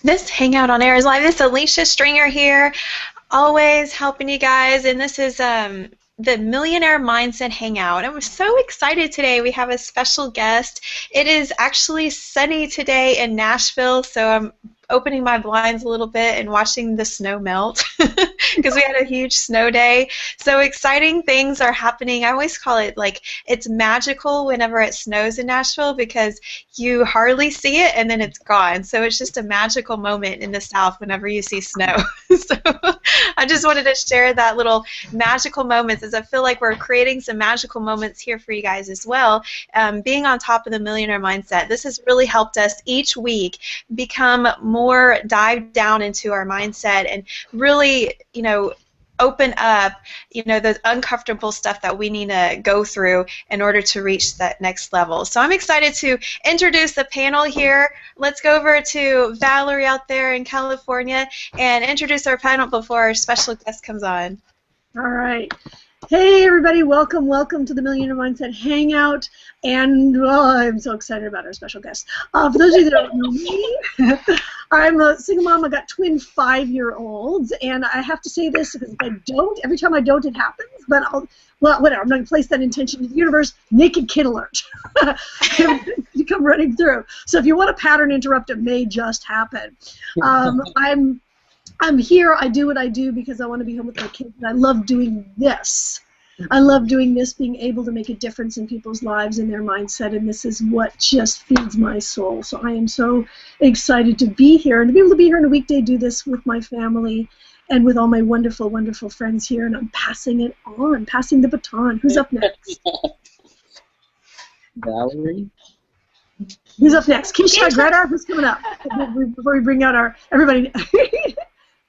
This Hangout on Air is live. This is Alicia Stringer here, always helping you guys, and this is the Millionaire Mindset Hangout. I'm so excited today. We have a special guest. It is actually sunny today in Nashville, so I'm opening my blinds a little bit and watching the snow melt because we had a huge snow day. So exciting things are happening. I always call it like it's magical whenever it snows in Nashville because you hardly see it and then it's gone. So it's just a magical moment in the South whenever you see snow. So I just wanted to share that little magical moments as I feel like we're creating some magical moments here for you guys as well. Being on top of the Millionaire Mindset, this has really helped us each week become more dive down into our mindset and really, open up, the uncomfortable stuff that we need to go through in order to reach that next level. So I'm excited to introduce the panel here. Let's go over to Valerie out there in California and introduce our panel before our special guest comes on. All right. Hey, everybody. Welcome to the Millionaire Mindset Hangout. And I'm so excited about our special guest. For those of you that don't know me, I'm a single mom. I got twin 5-year-olds. And I have to say this because if I don't, every time I don't, it happens. But whatever. I'm going to place that intention in the universe. Naked kid alert. You come running through. So if you want a pattern interrupt, it may just happen. I'm here, I do what I do because I want to be home with my kids, and I love doing this. I love doing this, being able to make a difference in people's lives and their mindset, and this is what just feeds my soul. So I am so excited to be here, and to be able to be here on a weekday, do this with my family and with all my wonderful, wonderful friends here, and I'm passing it on, passing the baton. Who's up next? Valerie. Who's up next? Keisha, Greta, who's coming up? Before we bring out everybody.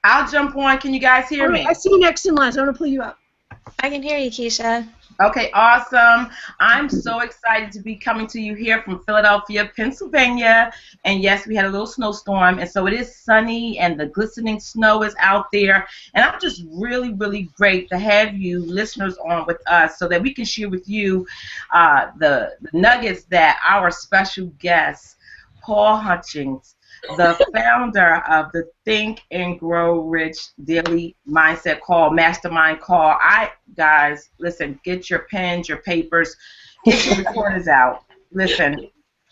I'll jump on. Can you guys hear me? I see you next in line, so I want to pull you up. I can hear you, Keisha. Okay, awesome. I'm so excited to be coming to you here from Philadelphia, Pennsylvania. And yes, we had a little snowstorm, and so it is sunny, and the glistening snow is out there. And I'm just really, really great to have you listeners on with us so that we can share with you the nuggets that our special guest, Paul Hutchings, the founder of the Think and Grow Rich Daily Mindset Call, Mastermind Call. Guys, listen, get your pens, your papers, get your recorders out. Listen,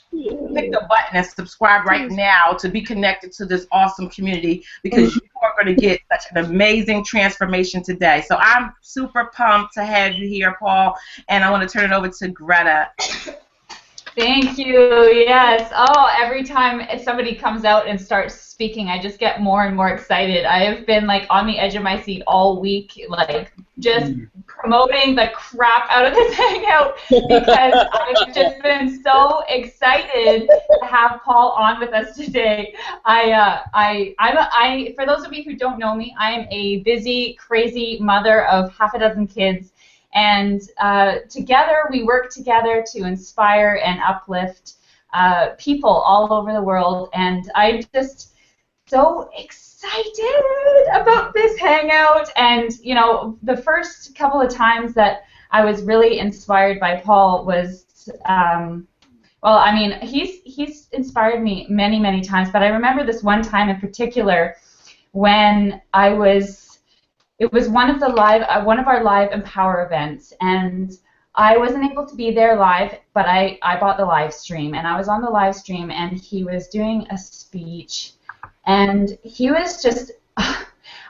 click the button and subscribe right now to be connected to this awesome community because you are going to get such an amazing transformation today. So I'm super pumped to have you here, Paul, and I want to turn it over to Greta. Thank you. Yes. Oh, every time somebody comes out and starts speaking, I just get more and more excited. I have been like on the edge of my seat all week, like just promoting the crap out of this hangout because I've just been so excited to have Paul on with us today. For those of you who don't know me, I am a busy, crazy mother of half a dozen kids. And together, we work together to inspire and uplift people all over the world. And I'm just so excited about this hangout. And, the first couple of times that I was really inspired by Paul was, he's inspired me many, many times. But I remember this one time in particular when it was one of our live Empower events, and I wasn't able to be there live, but I bought the live stream, and I was on the live stream, and he was doing a speech, and he was just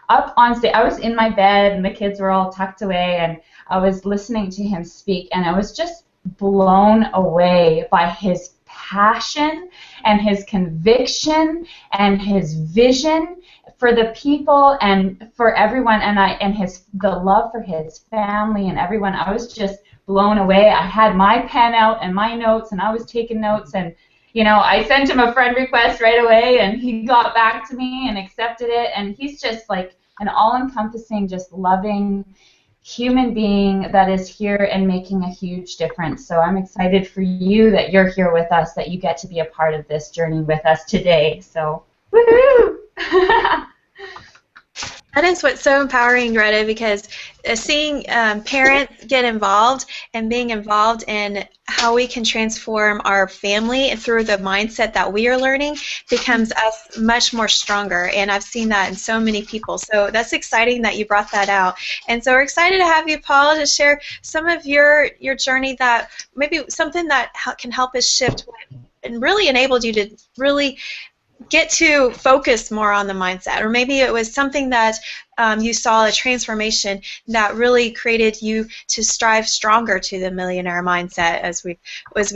up on stage. I was in my bed, and the kids were all tucked away, and I was listening to him speak, and I was just blown away by his passion and his conviction and his vision for the people and for everyone, and the love for his family and everyone. I was just blown away. I had my pen out and my notes, and I was taking notes, and I sent him a friend request right away, and he got back to me and accepted it, and he's just like an all-encompassing, just loving human being that is here and making a huge difference. So I'm excited for you that you're here with us, that you get to be a part of this journey with us today. So, woohoo! That is what's so empowering, Greta, because seeing parents get involved and being involved in how we can transform our family through the mindset that we are learning becomes us much more stronger. And I've seen that in so many people. So that's exciting that you brought that out. And so we're excited to have you, Paula, to share some of your journey, that maybe something that can help us shift and really enabled you to really get to focus more on the mindset, or maybe it was something that you saw a transformation that really created you to strive stronger to the millionaire mindset, as we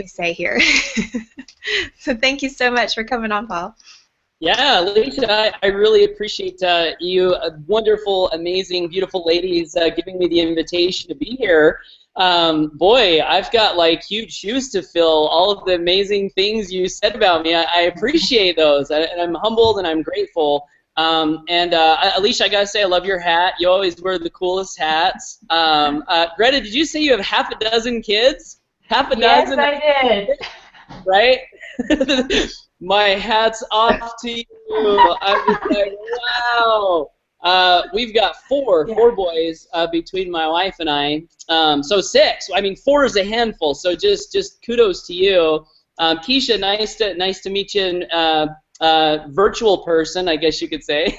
say here. So thank you so much for coming on, Paul. Yeah, Alicia, I really appreciate you wonderful, amazing, beautiful ladies giving me the invitation to be here. Boy, I've got like huge shoes to fill. All of the amazing things you said about me, I appreciate those, and I'm humbled and I'm grateful. Alicia, I gotta say, I love your hat. You always wear the coolest hats. Greta, did you say you have half a dozen kids? Half a dozen? Yes, I did. Right? My hat's off to you. I'm just like, wow. We've got four boys between my wife and I. So 6. I mean, 4 is a handful. So just kudos to you. Keisha, nice to meet you in virtual person, I guess you could say.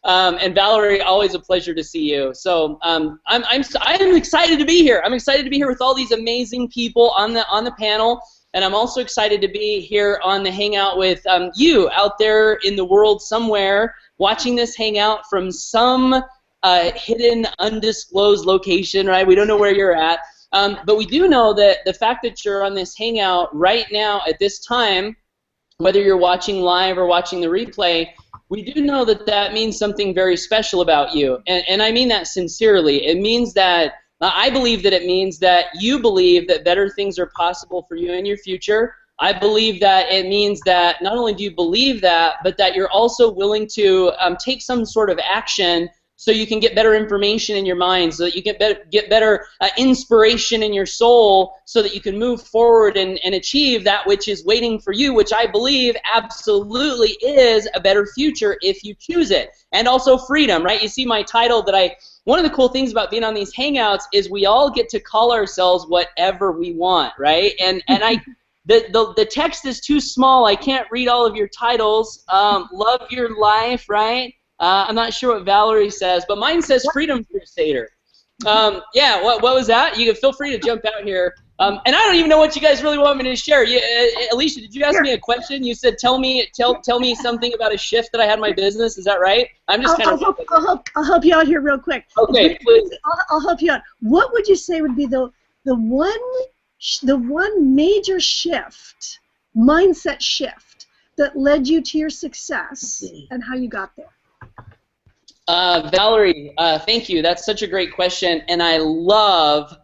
And Valerie, always a pleasure to see you. So I'm excited to be here. I'm excited to be here with all these amazing people on the panel. And I'm also excited to be here on the Hangout with you out there in the world somewhere, watching this Hangout from some hidden, undisclosed location, right? We don't know where you're at. But we do know that the fact that you're on this Hangout right now at this time, whether you're watching live or watching the replay, we do know that that means something very special about you. And I mean that sincerely. It means that I believe that it means that you believe that better things are possible for you in your future. I believe that it means that not only do you believe that, but that you're also willing to take some sort of action so you can get better information in your mind, so that you get better inspiration in your soul, so that you can move forward and achieve that which is waiting for you, which I believe absolutely is a better future if you choose it. And also freedom, right? You see my title that one of the cool things about being on these Hangouts is we all get to call ourselves whatever we want, right? And the text is too small. I can't read all of your titles. Love your life, right? I'm not sure what Valerie says, but mine says Freedom Crusader. Yeah, what was that? You can feel free to jump out here. And I don't even know what you guys really want me to share. Alicia, did you ask me a question? You said tell me something about a shift that I had in my business. Is that right? I'm just I'll help you out here real quick. Okay, please. I'll help you out. What would you say would be the one major shift, mindset shift, that led you to your success, and how you got there? Valerie, thank you. That's such a great question, and I love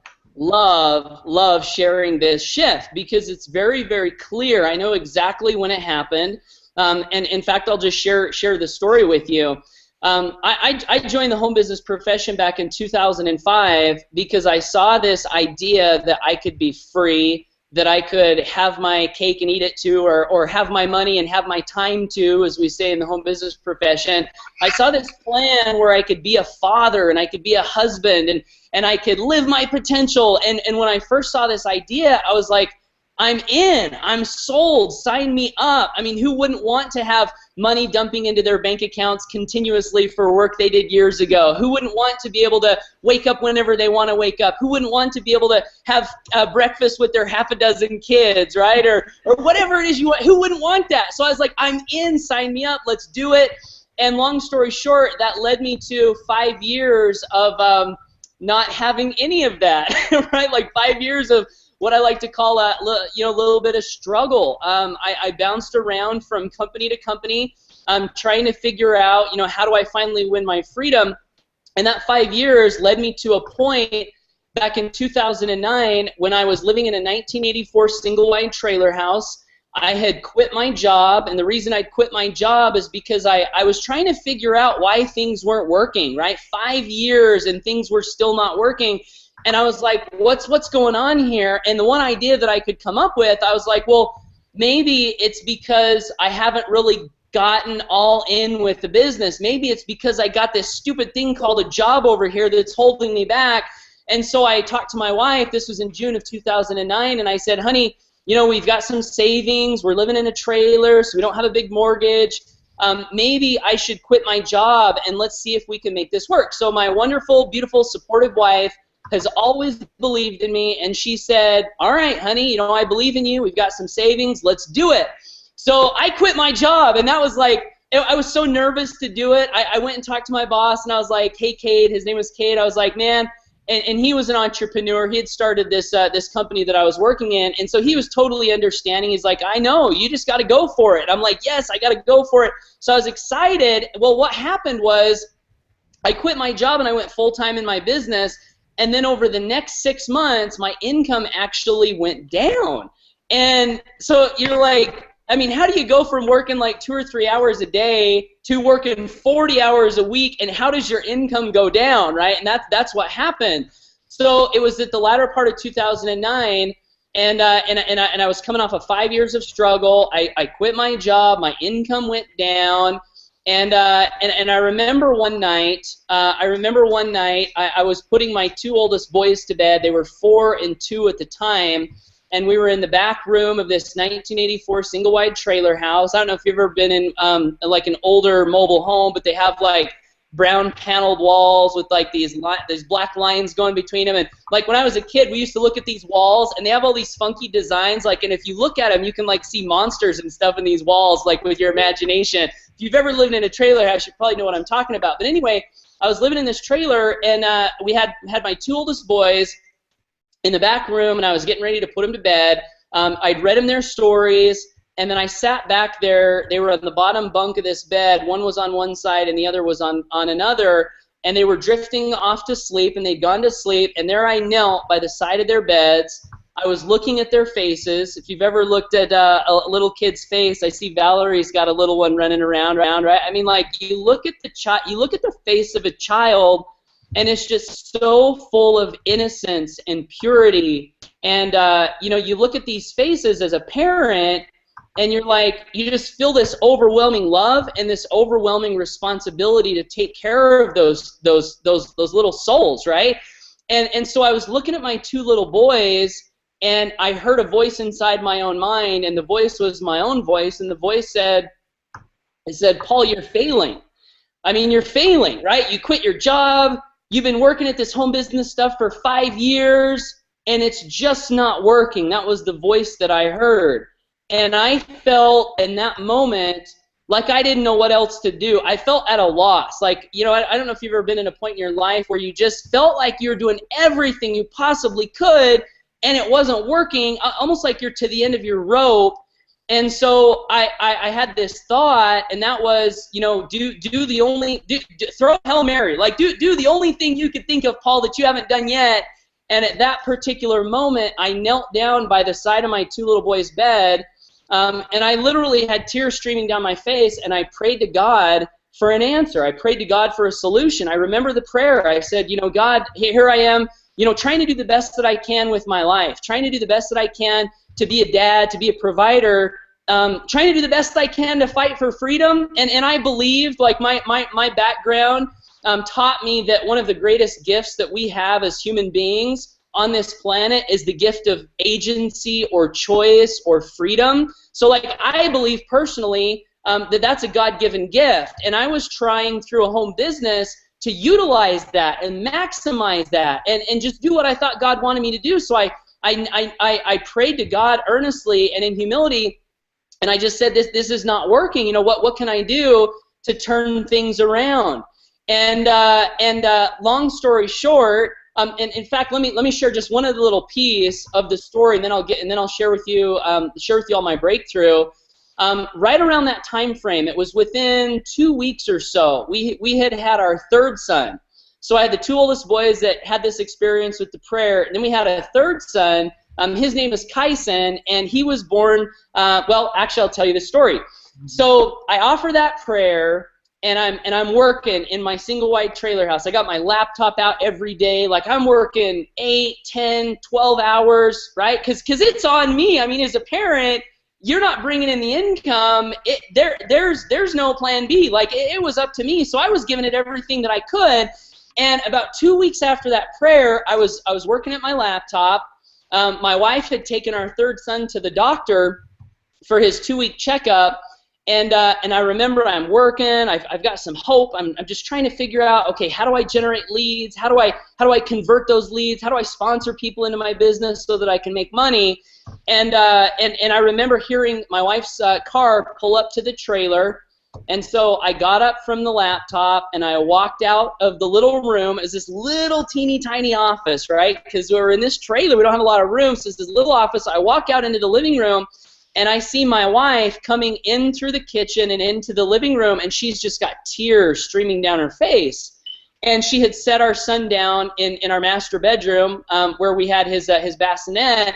sharing this shift because it's very, very clear. I know exactly when it happened, and in fact, I'll just share the story with you. I joined the home business profession back in 2005 because I saw this idea that I could be free, that I could have my cake and eat it too, or have my money and have my time too, as we say in the home business profession. I saw this plan where I could be a father and I could be a husband and I could live my potential. And when I first saw this idea, I was like, I'm in, I'm sold, sign me up. I mean, who wouldn't want to have money dumping into their bank accounts continuously for work they did years ago? Who wouldn't want to be able to wake up whenever they want to wake up? Who wouldn't want to be able to have breakfast with their half a dozen kids, right? Or whatever it is you want. Who wouldn't want that? So I was like, I'm in, sign me up, let's do it. And long story short, that led me to 5 years of not having any of that, right? Like 5 years of what I like to call a little bit of struggle. I bounced around from company to company, trying to figure out, how do I finally win my freedom? And that 5 years led me to a point back in 2009 when I was living in a 1984 single-wide trailer house. I had quit my job, and the reason I'd quit my job is because I was trying to figure out why things weren't working, right? 5 years and things were still not working. And I was like, what's going on here? And the one idea that I could come up with, I was like, well, maybe it's because I haven't really gotten all in with the business. Maybe it's because I got this stupid thing called a job over here that's holding me back. And so I talked to my wife. This was in June of 2009, and I said, honey, you know, we've got some savings. We're living in a trailer, so we don't have a big mortgage. Maybe I should quit my job, and let's see if we can make this work. So my wonderful, beautiful, supportive wife has always believed in me, and she said, all right, honey, you know, I believe in you. We've got some savings. Let's do it. So I quit my job, and that was like, I was so nervous to do it. I went and talked to my boss, and I was like, hey, Cade, his name was Cade. I was like, man, and he was an entrepreneur. He had started this company that I was working in, and so he was totally understanding. He's like, I know, you just got to go for it. I'm like, yes, I got to go for it. So I was excited. Well, what happened was I quit my job, and I went full-time in my business, and then over the next 6 months, my income actually went down. And so you're like, I mean, how do you go from working like 2 or 3 hours a day to working 40 hours a week, and how does your income go down, right? And that's what happened. So it was at the latter part of 2009, and I was coming off of 5 years of struggle. I quit my job. My income went down, and I remember one night. I was putting my 2 oldest boys to bed. They were 4 and 2 at the time. And we were in the back room of this 1984 single-wide trailer house. I don't know if you've ever been in like an older mobile home, but they have like brown paneled walls with like these black lines going between them. And like when I was a kid, we used to look at these walls, and they have all these funky designs. Like, and if you look at them, you can like see monsters and stuff in these walls, like with your imagination. If you've ever lived in a trailer house, you probably know what I'm talking about. But anyway, I was living in this trailer, and we had my 2 oldest boys in the back room, and I was getting ready to put them to bed. I'd read them their stories, and then I sat back there. They were on the bottom bunk of this bed. One was on one side, and the other was on another, and they were drifting off to sleep, and they'd gone to sleep, and there I knelt by the side of their beds. I was looking at their faces. If you've ever looked at a little kid's face, I see Valerie's got a little one running around, right? I mean, like, you look at the face of a child, and it's just so full of innocence and purity. And, you know, you look at these faces as a parent, and you're like, you just feel this overwhelming love and this overwhelming responsibility to take care of those little souls, right? And so I was looking at my 2 little boys, and I heard a voice inside my own mind, and the voice was my own voice, and the voice said, Paul, you're failing. I mean, you're failing, right? You quit your job. You've been working at this home business stuff for 5 years, and it's just not working. That was the voice that I heard. And I felt in that moment like I didn't know what else to do. I felt at a loss. Like, you know, I don't know if you've ever been in a point in your life where you just felt like you were doing everything you possibly could, and it wasn't working, almost like you're to the end of your rope. And so I had this thought, and that was, you know, throw a Hail Mary. Like, do the only thing you could think of, Paul, that you haven't done yet. And at that particular moment, I knelt down by the side of my 2 little boys' bed, and I literally had tears streaming down my face, and I prayed to God for an answer. I prayed to God for a solution. I remember the prayer. I said, you know, God, here I am, you know, trying to do the best that I can with my life, trying to do the best that I can to be a dad, to be a provider, trying to do the best I can to fight for freedom. And I believed, like, my background taught me that one of the greatest gifts that we have as human beings on this planet is the gift of agency or choice or freedom. So, like, I believe personally that that's a God-given gift. And I was trying through a home business to utilize that and maximize that and just do what I thought God wanted me to do. So I prayed to God earnestly and in humility, and I just said, this is not working. You know, what can I do to turn things around? And long story short, and in fact, let me share just one other little piece of the story, and then I'll share with you all my breakthrough. Right around that time frame, it was within 2 weeks or so, we had our 3rd son. So I had the 2 oldest boys that had this experience with the prayer, and then we had a 3rd son. His name is Kyson, and he was born, well, actually, I'll tell you the story. So I offer that prayer, and I'm working in my single-wide trailer house. I got my laptop out every day. Like, I'm working 8, 10, 12 hours, right? Because it's on me. I mean, as a parent, you're not bringing in the income. There's no plan B. Like, it was up to me, so I was giving it everything that I could. And about 2 weeks after that prayer, I was working at my laptop. My wife had taken our third son to the doctor for his 2-week checkup, and I remember I'm working. I've got some hope. I'm just trying to figure out, okay, how do I generate leads? How do I convert those leads? How do I sponsor people into my business so that I can make money? And I remember hearing my wife's car pull up to the trailer. And so I got up from the laptop and I walked out of the little room. It was this little teeny tiny office, right? Because we're in this trailer, we don't have a lot of room, so it's this little office. I walk out into the living room and I see my wife coming in through the kitchen and into the living room, and she's just got tears streaming down her face. And she had set our son down in our master bedroom where we had his bassinet.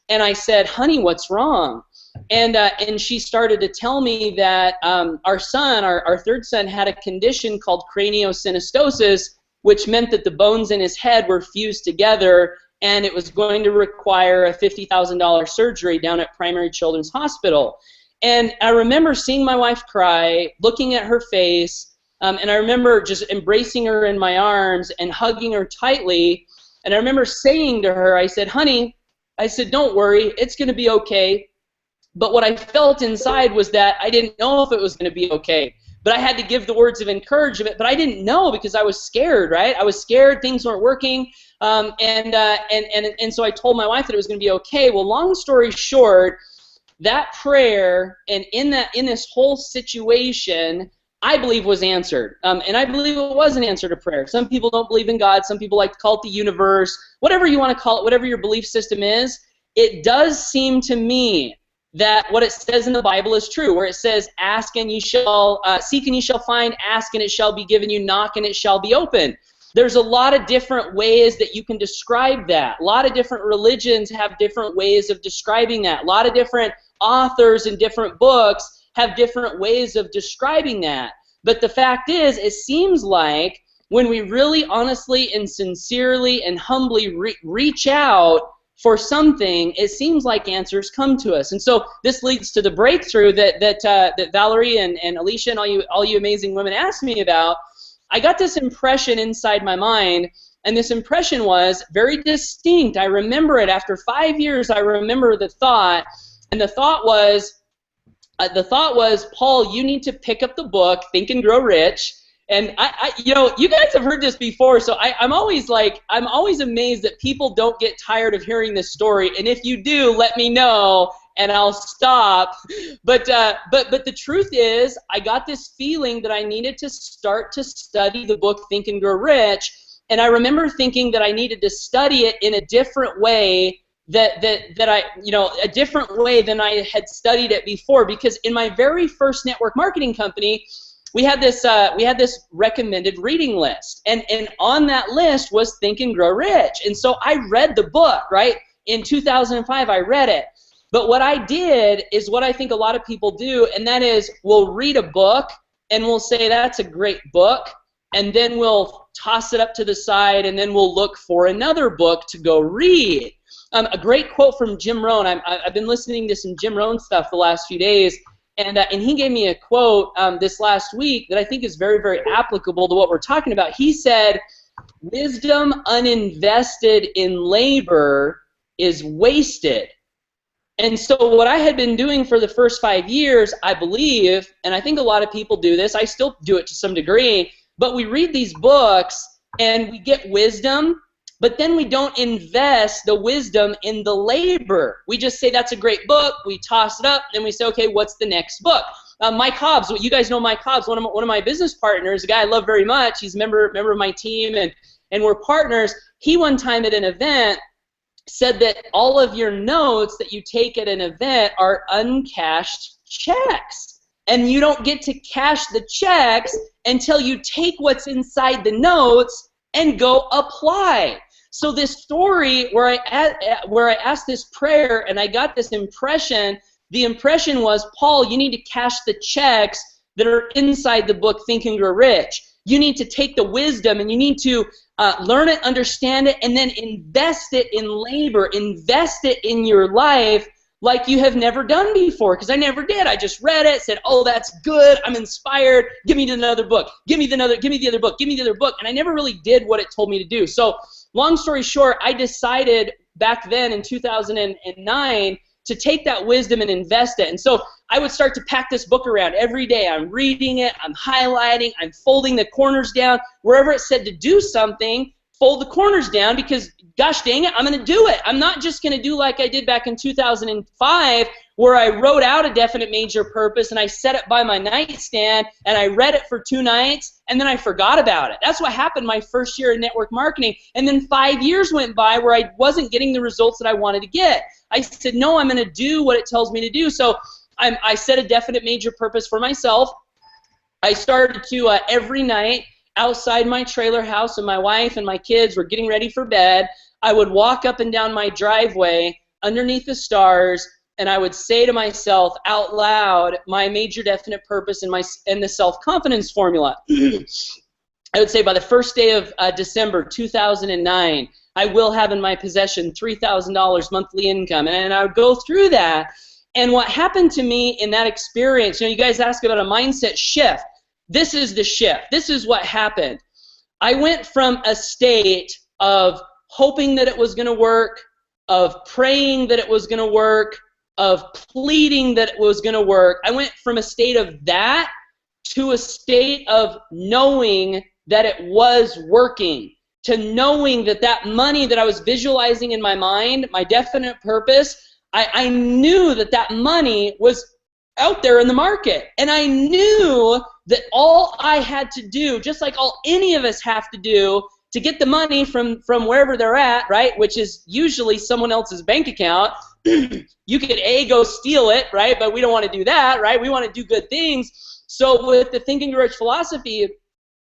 And I said, honey, what's wrong? And she started to tell me that our son, our third son, had a condition called craniosynostosis, which meant that the bones in his head were fused together, and it was going to require a $50,000 surgery down at Primary Children's Hospital. And I remember seeing my wife cry, looking at her face, and I remember just embracing her in my arms and hugging her tightly. And I remember saying to her, I said, honey, I said, don't worry, it's going to be okay. But what I felt inside was that I didn't know if it was going to be okay. But I had to give the words of encouragement, but I didn't know because I was scared, right? I was scared, things weren't working, and so I told my wife that it was going to be okay. Well, long story short, that prayer and in this whole situation, I believe was answered, and I believe it was an answer to prayer. Some people don't believe in God. Some people like to call it the universe, whatever you want to call it, whatever your belief system is. It does seem to me that what it says in the Bible is true, where it says, ask and ye shall, seek and ye shall find, ask and it shall be given you, knock and it shall be open. There's a lot of different ways that you can describe that. A lot of different religions have different ways of describing that. A lot of different authors and different books have different ways of describing that. But the fact is, it seems like when we really honestly and sincerely and humbly reach out for something, it seems like answers come to us. And so this leads to the breakthrough that Valerie and Alicia and all you amazing women asked me about. I got this impression inside my mind, and this impression was very distinct. I remember it after 5 years. I remember the thought, and the thought was, Paul, you need to pick up the book, Think and Grow Rich. And you guys have heard this before, so I'm always amazed that people don't get tired of hearing this story. And if you do, let me know, and I'll stop. But the truth is, I got this feeling that I needed to start to study the book Think and Grow Rich, and I remember thinking that I needed to study it in a different way a different way than I had studied it before, because in my very first network marketing company, we had this recommended reading list, and on that list was Think and Grow Rich. And so I read the book, right? In 2005, I read it. But what I did is what I think a lot of people do, and that is we'll read a book and we'll say that's a great book, and then we'll toss it up to the side, and then we'll look for another book to go read. A great quote from Jim Rohn. I've been listening to some Jim Rohn stuff the last few days, and he gave me a quote this last week that I think is very, very applicable to what we're talking about. He said, wisdom uninvested in labor is wasted. And so what I had been doing for the first 5 years, I believe, and I think a lot of people do this, I still do it to some degree, but we read these books and we get wisdom, but then we don't invest the wisdom in the labor. We just say that's a great book, we toss it up, and we say, okay, what's the next book? Mike Hobbs, you guys know Mike Hobbs, one of my business partners, a guy I love very much. He's a member of my team, and we're partners. He one time at an event said that all of your notes that you take at an event are uncashed checks. And you don't get to cash the checks until you take what's inside the notes and go apply. So this story where I asked this prayer and I got this impression, the impression was, Paul, you need to cash the checks that are inside the book Think and Grow Rich. You need to take the wisdom and you need to learn it, understand it, and then invest it in labor, invest it in your life like you have never done before, because I never did. I just read it, said, oh, that's good, I'm inspired, give me another book, give me the other book, give me the other book, and I never really did what it told me to do. So long story short, I decided back then in 2009 to take that wisdom and invest it. And so I would start to pack this book around every day. I'm reading it, I'm highlighting, I'm folding the corners down. Wherever it said to do something, fold the corners down, because gosh dang it, I'm going to do it. I'm not just going to do like I did back in 2005, where I wrote out a definite major purpose and I set it by my nightstand and I read it for 2 nights and then I forgot about it. That's what happened my first year in network marketing. And then 5 years went by where I wasn't getting the results that I wanted to get. I said, no, I'm going to do what it tells me to do. So I set a definite major purpose for myself. I started to every night outside my trailer house, and my wife and my kids were getting ready for bed, I would walk up and down my driveway underneath the stars, and I would say to myself out loud my major definite purpose and the self-confidence formula. I would say by the first day of December 2009, I will have in my possession $3,000 monthly income. And I would go through that. And what happened to me in that experience, you guys ask about a mindset shift. This is the shift. This is what happened. I went from a state of hoping that it was going to work, of praying that it was going to work, of pleading that it was going to work. I went from a state of that to a state of knowing that it was working, to knowing that that money that I was visualizing in my mind, my definite purpose, I knew that that money was out there in the market. And I knew that all I had to do, just like any of us have to do, to get the money from wherever they're at, right, which is usually someone else's bank account, you could go steal it, right, but we don't want to do that, right? We want to do good things. So with the Think and Grow Rich philosophy,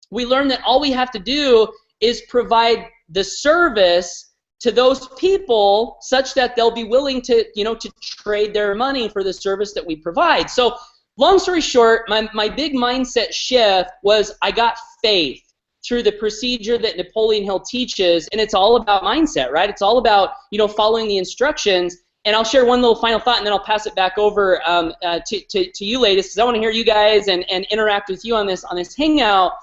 we learned that all we have to do is provide the service to those people such that they'll be willing to, to trade their money for the service that we provide. So long story short, my big mindset shift was I got faith through the procedure that Napoleon Hill teaches, and it's all about mindset, right? It's all about, following the instructions. And I'll share one little final thought, and then I'll pass it back over to you ladies, because I want to hear you guys and interact with you on this Hangout.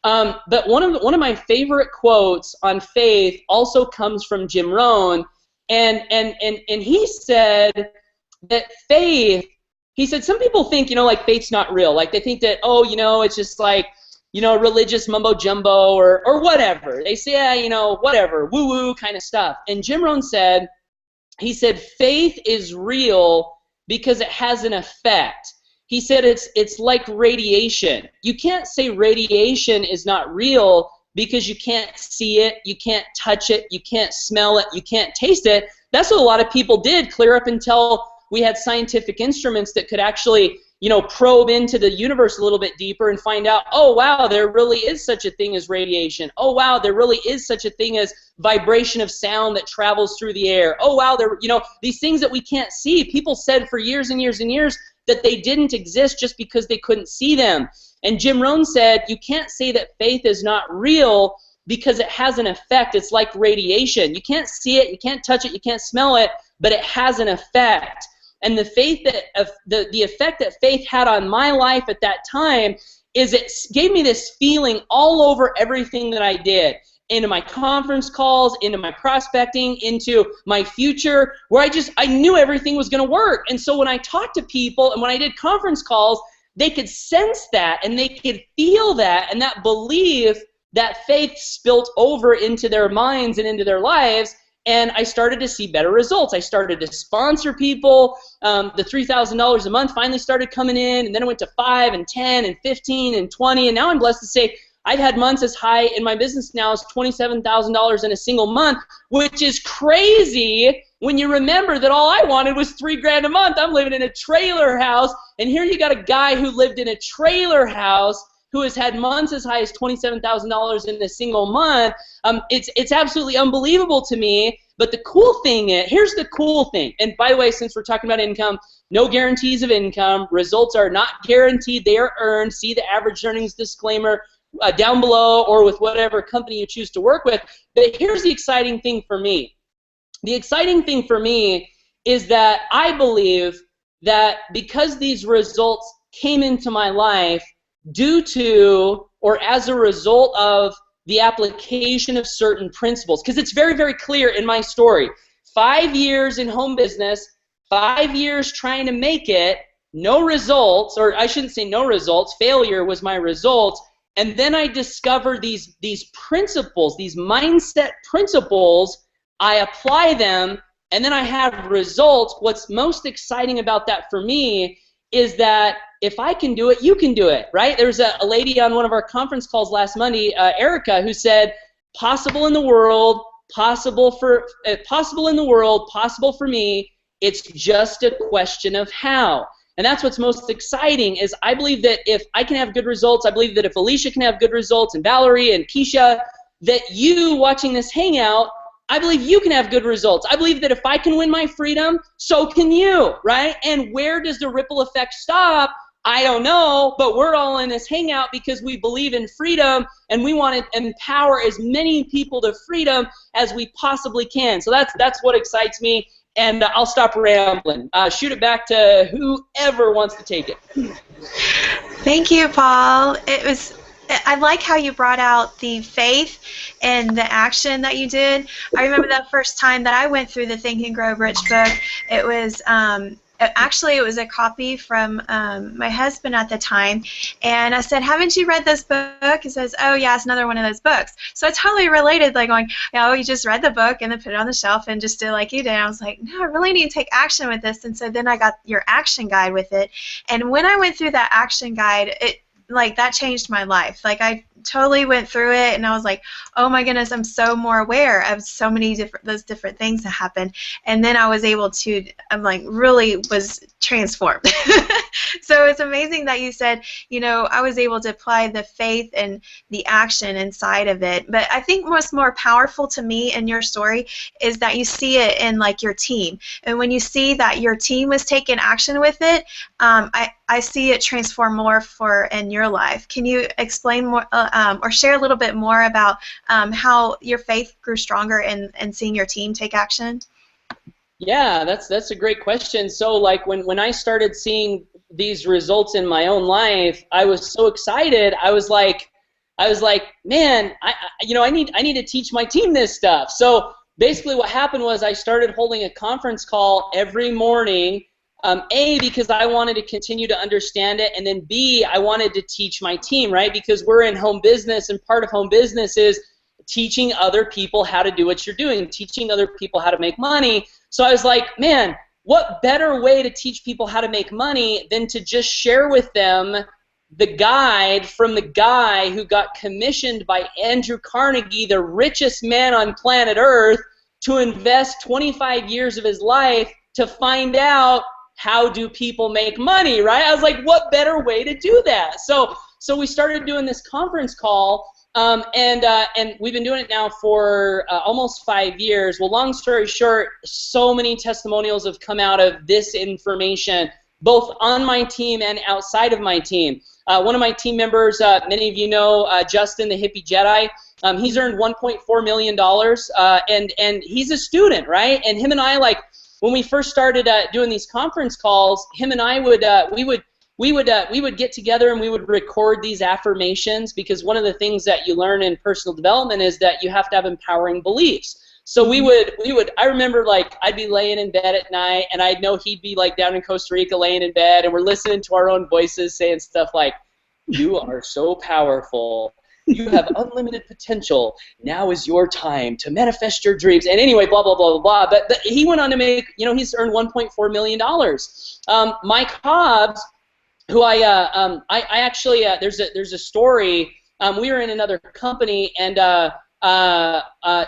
But one of my favorite quotes on faith also comes from Jim Rohn, and he said that faith, he said some people think, like faith's not real. Like they think that, it's just like, religious mumbo jumbo or whatever. They say, whatever, woo-woo kind of stuff. And Jim Rohn said, he said, faith is real because it has an effect. He said it's like radiation. You can't say radiation is not real because you can't see it, you can't touch it, you can't smell it, you can't taste it. That's what a lot of people did clear up until we had scientific instruments that could actually, probe into the universe a little bit deeper and find out, oh wow, there really is such a thing as radiation. Oh wow, there really is such a thing as vibration of sound that travels through the air. Oh wow, these things that we can't see. People said for years and years and years that they didn't exist just because they couldn't see them. And Jim Rohn said, you can't say that faith is not real because it has an effect. It's like radiation. You can't see it, you can't touch it, you can't smell it, but it has an effect. And the effect that faith had on my life at that time is it gave me this feeling all over everything that I did. Into my conference calls, into my prospecting, into my future, where I knew everything was going to work. And so when I talked to people and when I did conference calls, they could sense that and they could feel that, and that belief, that faith spilt over into their minds and into their lives. And I started to see better results. I started to sponsor people. The $3,000 a month finally started coming in, and then it went to 5 and 10 and 15 and 20, and now I'm blessed to say I've had months as high in my business now as $27,000 in a single month, which is crazy when you remember that all I wanted was $3 grand a month. I'm living in a trailer house, and here you got a guy who lived in a trailer house who has had months as high as $27,000 in a single month. It's absolutely unbelievable to me. But the cool thing is, here's the cool thing. And by the way, since we're talking about income, no guarantees of income. Results are not guaranteed. They are earned. See the average earnings disclaimer down below, or with whatever company you choose to work with. But here's the exciting thing for me. The exciting thing for me is that I believe that because these results came into my life due to or as a result of the application of certain principles, because it's very, very clear in my story. 5 years in home business, 5 years trying to make it, no results, or I shouldn't say no results, failure was my result. And then I discover these principles, these mindset principles, I apply them, and then I have results. What's most exciting about that for me is that if I can do it, you can do it, right? There's a lady on one of our conference calls last Monday, Erica, who said, possible in the world, possible in the world, possible for me, it's just a question of how. And that's what's most exciting is I believe that if I can have good results, I believe that if Alicia can have good results, and Valerie and Keisha, that you watching this Hangout, I believe you can have good results. I believe that if I can win my freedom, so can you, right? And where does the ripple effect stop? I don't know, but we're all in this Hangout because we believe in freedom, and we want to empower as many people to freedom as we possibly can. So that's what excites me, and I'll stop rambling. Shoot it back to whoever wants to take it. Thank you, Paul. I like how you brought out the faith and the action that you did. I remember that first time that I went through the Think and Grow Rich book. It was actually, it was a copy from my husband at the time, and I said, haven't you read this book? He says, oh yeah, it's another one of those books. So I totally related, like going, oh, you just read the book and then put it on the shelf and just did like you did. I was like, no, I really need to take action with this. And so then I got your action guide with it, and when I went through that action guide, that changed my life. Like, I totally went through it, and I was like, oh my goodness, I'm so more aware of so many those different things that happen. And then I was able to, really was transformed. So it's amazing that you said, I was able to apply the faith and the action inside of it. But I think what's more powerful to me in your story is that you see it in your team. And when you see that your team was taking action with it, I see it transform more in your life. Can you explain more or share a little bit more about how your faith grew stronger in seeing your team take action? Yeah, that's a great question. So when I started seeing these results in my own life, I was so excited. I was like, man, I need to teach my team this stuff. So basically what happened was I started holding a conference call every morning. A, because I wanted to continue to understand it, and then B, I wanted to teach my team, right? Because we're in home business, and part of home business is teaching other people how to do what you're doing, teaching other people how to make money. So I was like, man, what better way to teach people how to make money than to just share with them the guide from the guy who got commissioned by Andrew Carnegie, the richest man on planet Earth, to invest 25 years of his life to find out how do people make money, right? I was like, what better way to do that? So we started doing this conference call, and we've been doing it now for almost 5 years. Well, long story short, so many testimonials have come out of this information, both on my team and outside of my team. One of my team members, many of you know, Justin, the hippie Jedi, he's earned $1.4 million, and he's a student, right? And him and I, when we first started doing these conference calls, him and I would we would get together and we would record these affirmations, because one of the things that you learn in personal development is that you have to have empowering beliefs. So we would I remember I'd be laying in bed at night, and I'd know he'd be down in Costa Rica laying in bed, and we're listening to our own voices saying stuff like, you are so powerful. You have unlimited potential. Now is your time to manifest your dreams. And anyway, blah, blah, blah, blah, blah. But he went on to make, he's earned $1.4 million. Mike Hobbs, who I actually, there's a story. We were in another company, and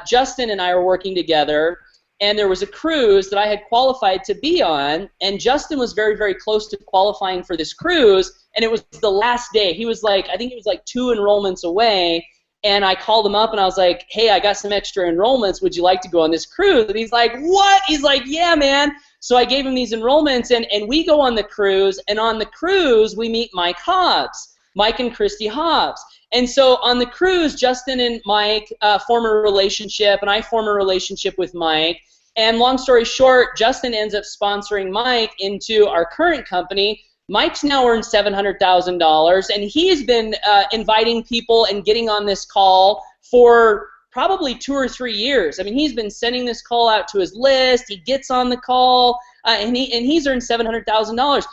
Justin and I were working together, and there was a cruise that I had qualified to be on, and Justin was very, very close to qualifying for this cruise, and it was the last day. He was I think he was 2 enrollments away, and I called him up, and I was like, hey, I got some extra enrollments. Would you like to go on this cruise? And he's like, what? He's like, yeah, man. So I gave him these enrollments, and we go on the cruise, and on the cruise, we meet Mike and Christy Hobbs. And so on the cruise, Justin and Mike form a relationship, and I form a relationship with Mike. And long story short, Justin ends up sponsoring Mike into our current company. Mike's now earned $700,000, and he's been inviting people and getting on this call for probably 2 or 3 years. I mean, he's been sending this call out to his list. He gets on the call, and he's earned $700,000.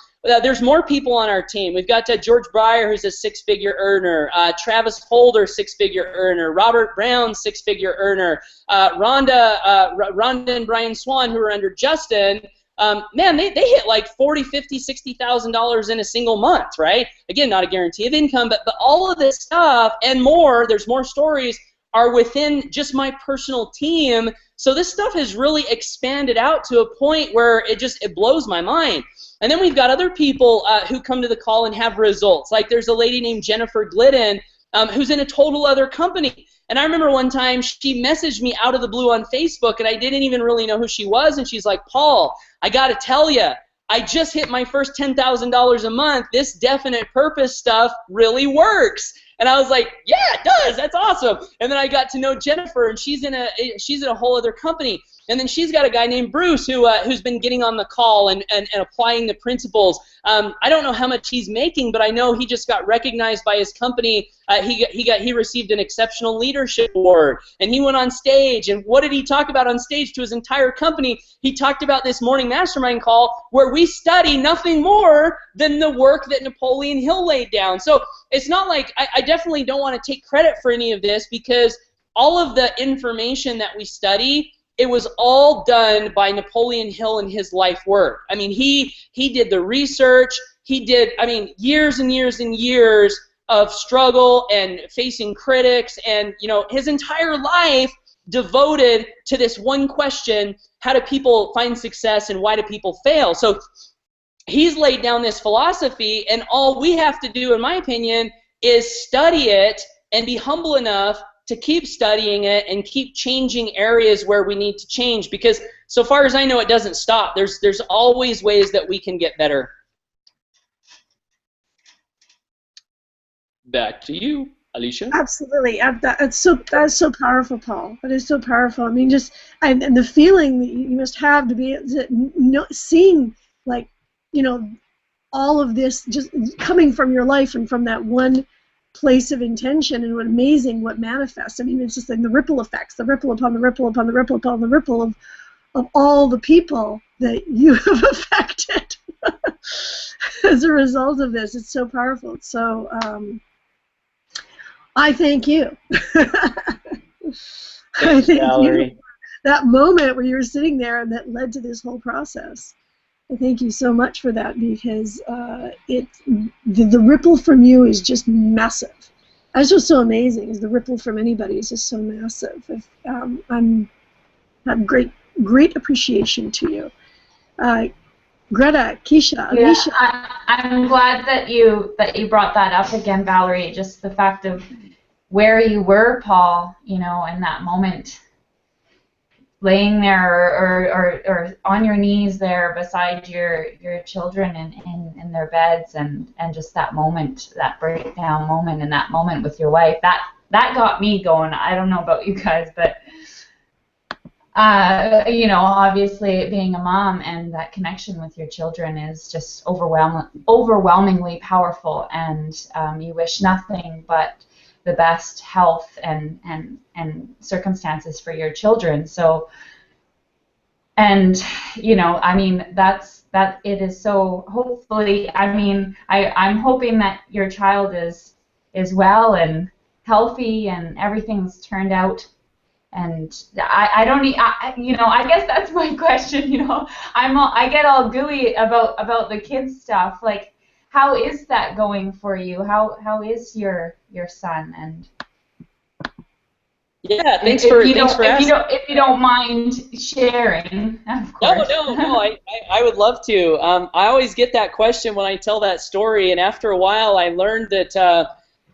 There's more people on our team. We've got George Breyer, who's a 6-figure earner, Travis Holder, 6-figure earner, Robert Brown, 6-figure earner, Rhonda and Brian Swan, who are under Justin. Man, they hit like $40,000, $50,000, $60,000 in a single month, right? Again, not a guarantee of income, but all of this stuff and more, there's more stories, are within just my personal team. So this stuff has really expanded out to a point where it blows my mind. And then we've got other people who come to the call and have results. Like there's a lady named Jennifer Glidden who's in a total other company. And I remember one time she messaged me out of the blue on Facebook, and I didn't even really know who she was. And she's like, Paul, I got to tell you, I just hit my first $10,000 a month. This definite purpose stuff really works. And I was like, yeah, it does. That's awesome. And then I got to know Jennifer, and she's in a whole other company. And then she's got a guy named Bruce who's been getting on the call and applying the principles. I don't know how much he's making, but I know he just got recognized by his company. He received an exceptional leadership award, and he went on stage. And what did he talk about on stage to his entire company? He talked about this morning mastermind call where we study nothing more than the work that Napoleon Hill laid down. So it's not like I definitely don't want to take credit for any of this, because all of the information that we study, it was all done by Napoleon Hill and his life work. I mean, he did the research. He did, years and years and years of struggle and facing critics, and, his entire life devoted to this one question: how do people find success and why do people fail? So he's laid down this philosophy, and all we have to do, in my opinion, is study it and be humble enough to keep studying it and keep changing areas where we need to change, because so far as I know, it doesn't stop. There's always ways that we can get better. Back to you, Alicia. Absolutely. That's so powerful, Paul. That is so powerful. I mean, and the feeling that you must have to be seeing, like, all of this just coming from your life and from that one place of intention, and what amazing what manifests. I mean, it's just like the ripple effects, the ripple upon the ripple upon the ripple upon the ripple of all the people that you have affected as a result of this. It's so powerful. So I thank you. I thank you. That moment where you were sitting there and that led to this whole process. I thank you so much for that, because the ripple from you is just massive. That's just so amazing. Is the ripple from anybody is just so massive. I have great appreciation to you, Greta, Keisha, Alicia. Yeah, I'm glad that you brought that up again, Valerie. Just the fact of where you were, Paul, in that moment, laying there or on your knees there beside your children in their beds, and just that moment, that breakdown moment, and that moment with your wife, that got me going. I don't know about you guys, but obviously being a mom and that connection with your children is just overwhelmingly powerful, and you wish nothing but the best health and circumstances for your children. So, and that it is so, hopefully, I'm hoping that your child is well and healthy and everything's turned out. And I guess that's my question. I get all gooey about the kids stuff. Like, how is that going for you? How is your son? And yeah, thanks for asking. If you don't mind sharing, of course. No. I would love to. I always get that question when I tell that story, and after a while, I learned that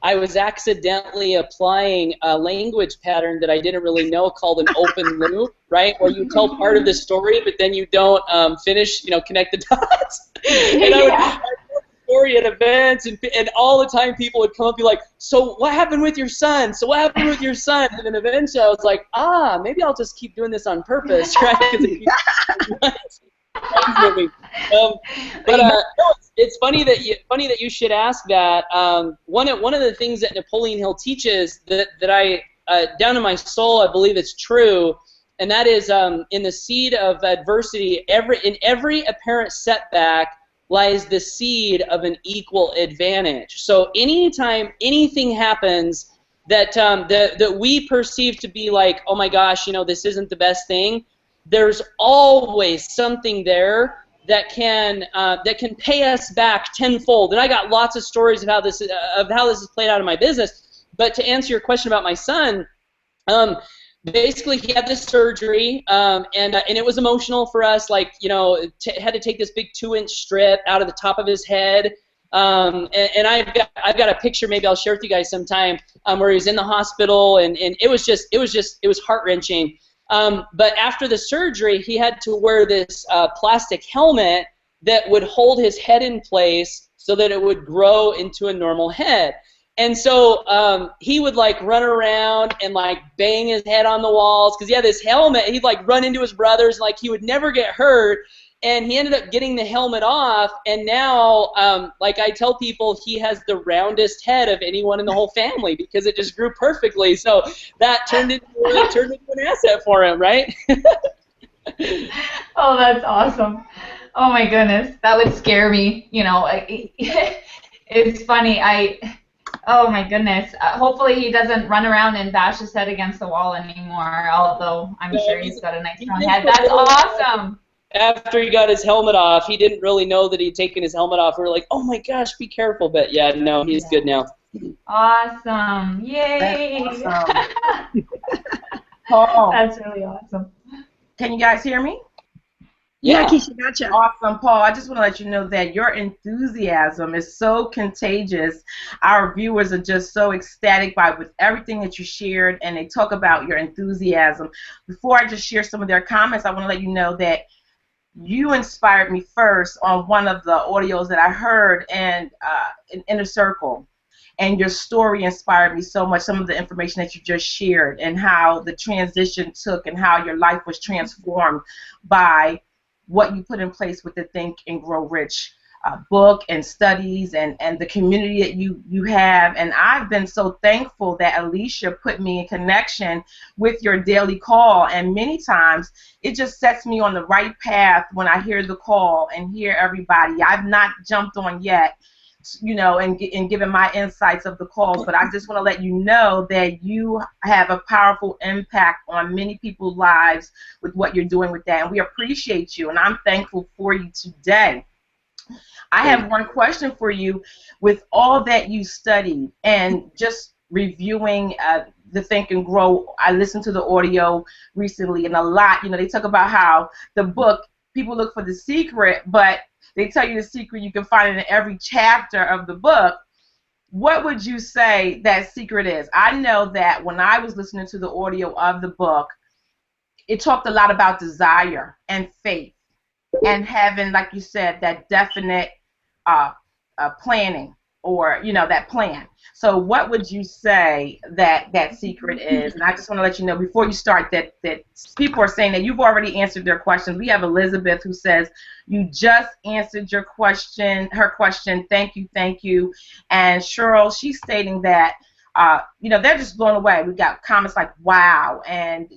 I was accidentally applying a language pattern that I didn't really know called an open loop, right? Where you tell part of the story, but then you don't finish, connect the dots. And I would story at events, and all the time people would come up and be like, so what happened with your son? So what happened with your son? And then eventually I was like, maybe I'll just keep doing this on purpose, right? Because it keeps it's funny that you should ask that. One of the things that Napoleon Hill teaches that I down in my soul I believe it's true, and that is in the seed of adversity, in every apparent setback lies the seed of an equal advantage. So anytime anything happens that we perceive to be like, oh my gosh, this isn't the best thing, there's always something there that can pay us back tenfold. And I got lots of stories of how this is played out in my business. But to answer your question about my son, basically he had this surgery, and it was emotional for us. Like, had to take this big 2-inch strip out of the top of his head. And I've got a picture, maybe I'll share with you guys sometime, where he was in the hospital, and it was heart-wrenching. But after the surgery, he had to wear this plastic helmet that would hold his head in place so that it would grow into a normal head. And so he would like run around and like bang his head on the walls because he had this helmet. He'd like run into his brothers, and like he would never get hurt. And he ended up getting the helmet off, and now, like I tell people, he has the roundest head of anyone in the whole family because it just grew perfectly. So that turned into an asset for him, right? Oh, that's awesome. Oh my goodness, that would scare me. It's funny. Oh my goodness. Hopefully he doesn't run around and bash his head against the wall anymore. Although I'm sure he's got a nice strong head. That's awesome. After he got his helmet off, he didn't really know that he'd taken his helmet off. We were like, oh my gosh, be careful. But yeah, no, he's good now. Awesome. Yay. That's awesome. Paul, that's really awesome. Can you guys hear me? Yeah, Keisha, gotcha. Awesome, Paul. I just want to let you know that your enthusiasm is so contagious. Our viewers are just so ecstatic with everything that you shared, and they talk about your enthusiasm. Before I just share some of their comments, I want to let you know that you inspired me first on one of the audios that I heard in Inner Circle. And your story inspired me so much, some of the information that you just shared and how the transition took and how your life was transformed by what you put in place with the Think and Grow Rich book and studies and the community that you have. And I've been so thankful that Alicia put me in connection with your daily call. And many times it just sets me on the right path when I hear the call and hear everybody. I've not jumped on yet, and given my insights of the calls, but I just want to let you know that you have a powerful impact on many people's lives with what you're doing with that, and we appreciate you, and I'm thankful for you today. I have one question for you. With all that you studied and just reviewing the Think and Grow, I listened to the audio recently, and a lot, they talk about how the book, people look for the secret, but they tell you the secret you can find in every chapter of the book. What would you say that secret is? I know that when I was listening to the audio of the book, it talked a lot about desire and faith and having, like you said, that definite planning, or that plan. So what would you say that secret is? And I just want to let you know before you start that people are saying that you've already answered their questions. We have Elizabeth who says you just answered her question. Thank you. And Cheryl, she's stating that they're just blown away. We got comments like wow, and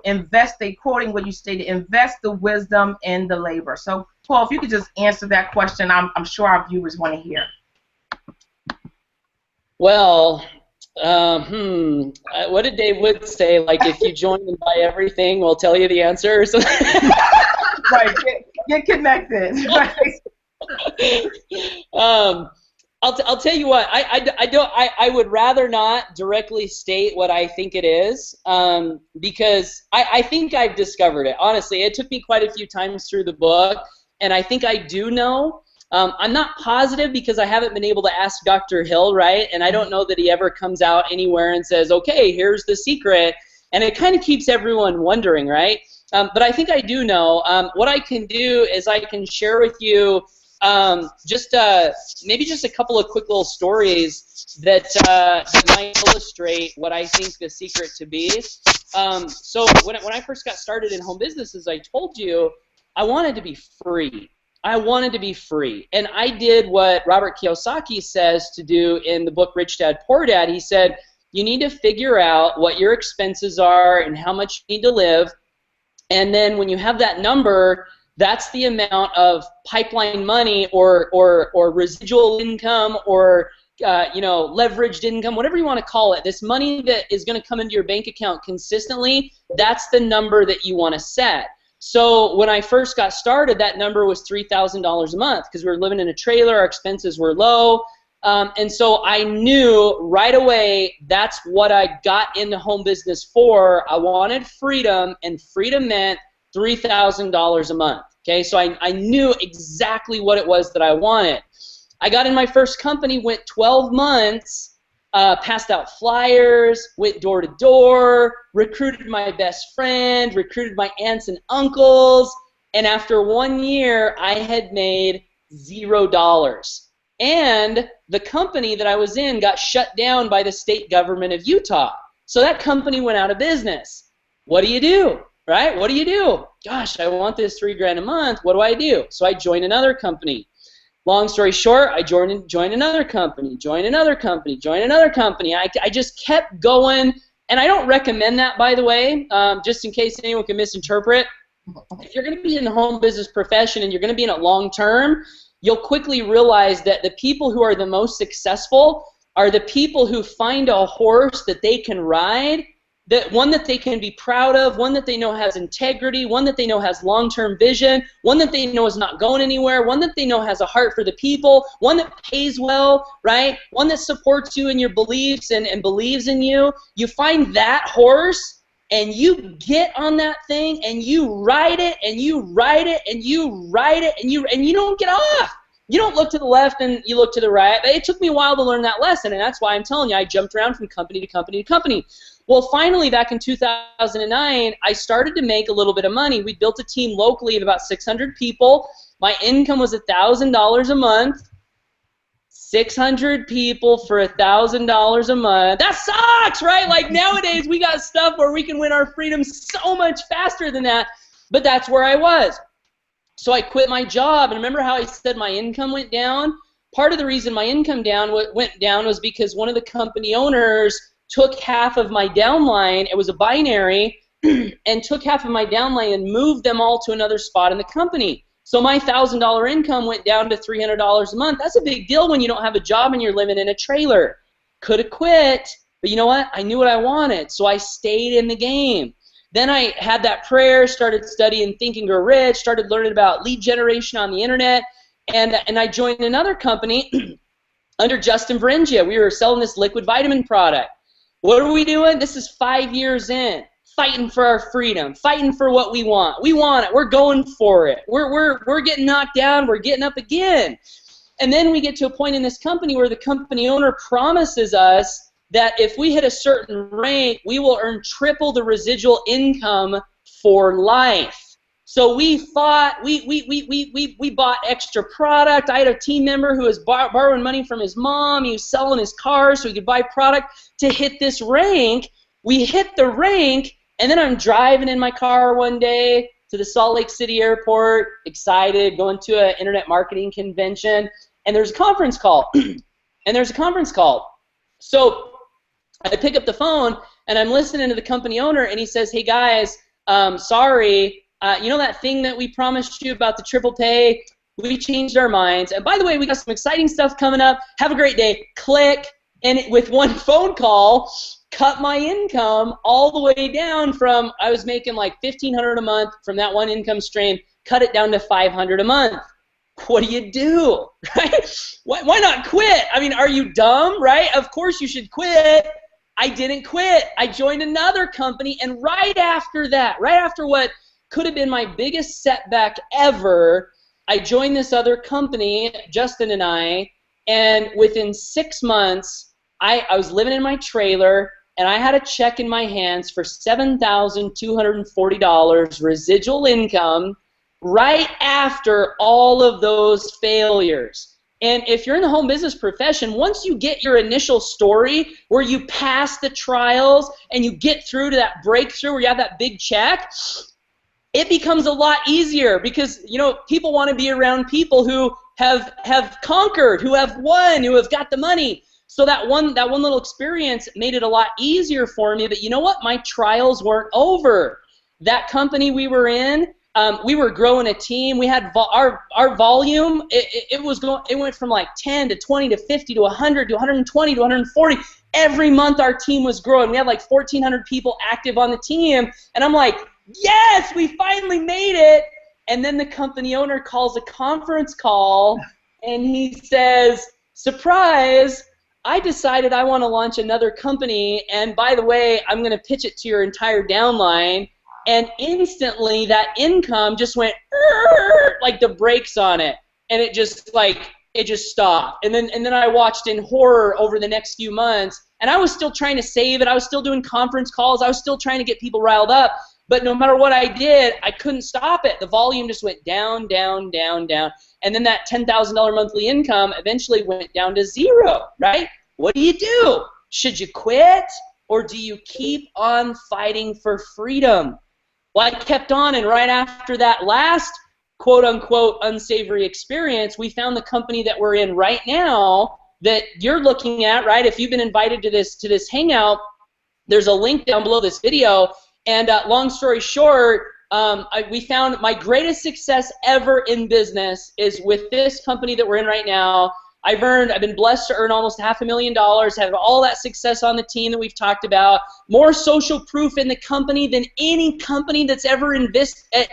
invest. They quoting what you stated. Invest the wisdom in the labor. So Paul, if you could just answer that question, I'm sure our viewers want to hear. Well, what did Dave Wood say? Like, if you join and buy everything, we'll tell you the answer or something. Right, get connected. Right. I'll tell you what. I would rather not directly state what I think it is, because I think I've discovered it. Honestly, it took me quite a few times through the book, and I think I do know. I'm not positive because I haven't been able to ask Dr. Hill, right? And I don't know that he ever comes out anywhere and says, okay, here's the secret. And it kind of keeps everyone wondering, right? But I think I do know. What I can do is I can share with you Maybe just a couple of quick little stories that might illustrate what I think the secret to be. So when I first got started in home business, as I told you, I wanted to be free. I wanted to be free. And I did what Robert Kiyosaki says to do in the book Rich Dad, Poor Dad. He said, you need to figure out what your expenses are and how much you need to live. And then when you have that number, that's the amount of pipeline money or residual income or leveraged income, whatever you want to call it. This money that is going to come into your bank account consistently, that's the number that you want to set. So when I first got started, that number was $3,000 a month because we were living in a trailer, our expenses were low. And so I knew right away that's what I got into home business for. I wanted freedom, and freedom meant $3,000 a month. Okay, so I knew exactly what it was that I wanted. I got in my first company, went 12 months, passed out flyers, went door to door, recruited my best friend, recruited my aunts and uncles, and after 1 year, I had made $0. And the company that I was in got shut down by the state government of Utah. So that company went out of business. What do you do? Right? What do you do? Gosh, I want this $3 grand a month. What do I do? So I joined another company. Long story short, I joined another company, joined another company, joined another company. I just kept going, and I don't recommend that, by the way, just in case anyone can misinterpret. If you're going to be in the home business profession and you're going to be in it long term, you'll quickly realize that the people who are the most successful are the people who find a horse that they can ride, one that they can be proud of, one that they know has integrity, one that they know has long-term vision, one that they know is not going anywhere, one that they know has a heart for the people, one that pays well, right? One that supports you in your beliefs and believes in you. You find that horse and you get on that thing and you ride it and you ride it and you ride it and you don't get off. You don't look to the left and you look to the right. It took me a while to learn that lesson, and that's why I'm telling you I jumped around from company to company to company. Well, finally, back in 2009, I started to make a little bit of money. We built a team locally of about 600 people. My income was $1,000 a month. 600 people for $1,000 a month. That sucks, right? Like nowadays, we got stuff where we can win our freedom so much faster than that, but that's where I was. So I quit my job, and remember how I said my income went down? Part of the reason my income went down was because one of the company owners took half of my downline, it was a binary, and took half of my downline and moved them all to another spot in the company. So my $1,000 income went down to $300 a month. That's a big deal when you don't have a job and you're living in a trailer. Could have quit, but you know what? I knew what I wanted, so I stayed in the game. Then I had that prayer, started studying Think and Grow Rich, started learning about lead generation on the internet, and I joined another company under Justin Varengia. We were selling this liquid vitamin product. What are we doing? This is 5 years in, fighting for our freedom, fighting for what we want. We want it. We're going for it. We're getting knocked down. We're getting up again. And then we get to a point in this company where the company owner promises us that if we hit a certain rank, we will earn triple the residual income for life. So we bought extra product. I had a team member who was borrowing money from his mom. He was selling his car so he could buy product to hit this rank. We hit the rank, and then I'm driving in my car one day to the Salt Lake City airport, excited, going to an internet marketing convention, and there's a conference call. So I pick up the phone, and I'm listening to the company owner, and he says, hey, guys, sorry, you know that thing that we promised you about the triple pay? We changed our minds. And by the way, we got some exciting stuff coming up. Have a great day. Click. And with one phone call, cut my income all the way down from, I was making like $1,500 a month from that one income stream, cut it down to $500 a month. What do you do, right? Why not quit? I mean, are you dumb, right? Of course you should quit. I didn't quit. I joined another company, and right after that, right after what could have been my biggest setback ever, I joined this other company, Justin and I, and within 6 months, I was living in my trailer, and I had a check in my hands for $7,240 residual income. right after all of those failures. And if you're in the home business profession, once you get your initial story where you pass the trials and you get through to that breakthrough where you have that big check, it becomes a lot easier because, you know, people want to be around people who have conquered, who have won, who have got the money. So that one little experience made it a lot easier for me. But you know what? My trials weren't over. That company we were in, we were growing a team. We had our volume. It went from like 10 to 20 to 50 to 100 to 120 to 140. Every month our team was growing. We had like 1,400 people active on the team, and I'm like, yes, we finally made it. And then the company owner calls a conference call, and he says, surprise, I decided I want to launch another company, and by the way, I'm going to pitch it to your entire downline. And instantly that income just went like the brakes on it, and it just stopped. And then I watched in horror over the next few months, and I was still trying to save it. I was still doing conference calls. I was still trying to get people riled up. But no matter what I did, I couldn't stop it. The volume just went down, down, down, down. And then that $10,000 monthly income eventually went down to zero, right? What do? Should you quit, or do you keep on fighting for freedom? Well, I kept on, and right after that last quote-unquote unsavory experience, we found the company that we're in right now that you're looking at, right? If you've been invited to this hangout, there's a link down below this video. And long story short, we found my greatest success ever in business is with this company that we're in right now. I've been blessed to earn almost $500,000, have all that success on the team that we've talked about, more social proof in the company than any company that's ever existed